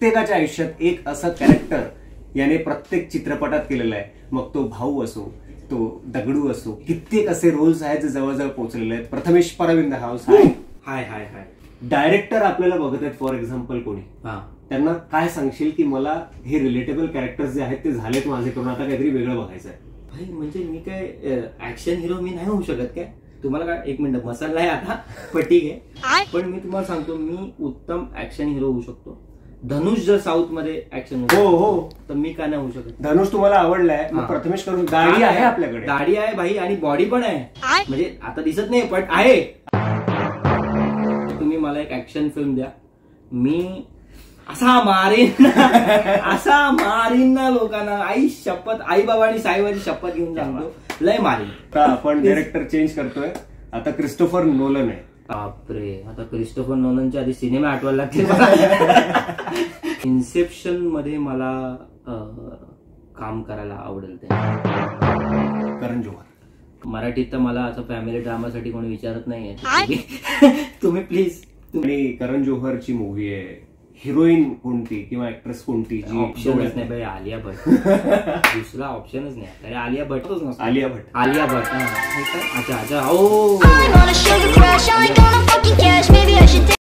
प्रत्येकाच्या आयुष्यात एक असं कॅरेक्टर याने प्रत्येक चित्रपटात केलेलं आहे. मग तो भाऊ असो, तो दगडू असो, कित्येक असे रोल्स आहेत जे जवळजवळ पोहोचलेले आहेत. प्रथमेश परविंद हाऊस हाय हाय हाय हाय डायरेक्टर आपल्याला बघत आहेत. फॉर एक्झाम्पल कोणी त्यांना काय सांगशील की मला हे रिलेटेबल कॅरेक्टर्स जे आहेत ते झालेत माझे करून, आता काहीतरी वेगळं बघायचं आहे. भाई म्हणजे मी काय ऍक्शन हिरो मी नाही होऊ शकत काय? तुम्हाला काय एक मिनिट मसाला आहे आता ठीक आहे, पण मी तुम्हाला सांगतो मी उत्तम ऍक्शन हिरो होऊ शकतो. धनुष जर साऊथ मध्ये ऍक्शन हो तर मी का नाही होऊ शकत? धनुष तुम्हाला आवडलाय, मग प्रथमेश करून गाडी आहे आपल्याकडे, गाडी आहे भाई आणि बॉडी पण आहे, म्हणजे आता दिसत नाही पण आहे. तुम्ही मला एक ऍक्शन फिल्म द्या, मी असा मारीन ना लोकांना. आई शपथ, आई बाबा आणि साईबाची शपथ घेऊन सांगतो लय मारीन. आपण डायरेक्टर चेंज करतोय, आता क्रिस्टोफर नोलन आहे. बापरे, आता क्रिस्टोफर नोलनच्या आधी सिनेमा आठवायला लागतील. इन्सेप्शन मध्ये मला काम करायला आवडेल. ते करण जोहर. मराठीत तर मला असं फॅमिली ड्रामासाठी कोणी विचारत नाहीये. तुम्ही प्लीज. आणि करण जोहरची मूवी आहे, हिरोईन कोणती किंवा ऍक्ट्रेस कोणती? ऑप्शनच नाही भाई, आलिया भट्ट. दुसरा ऑप्शनच नाही. आलिया भट्टच नसतो. आलिया भट्ट. आलिया भट्ट. अच्छा अच्छा. ओ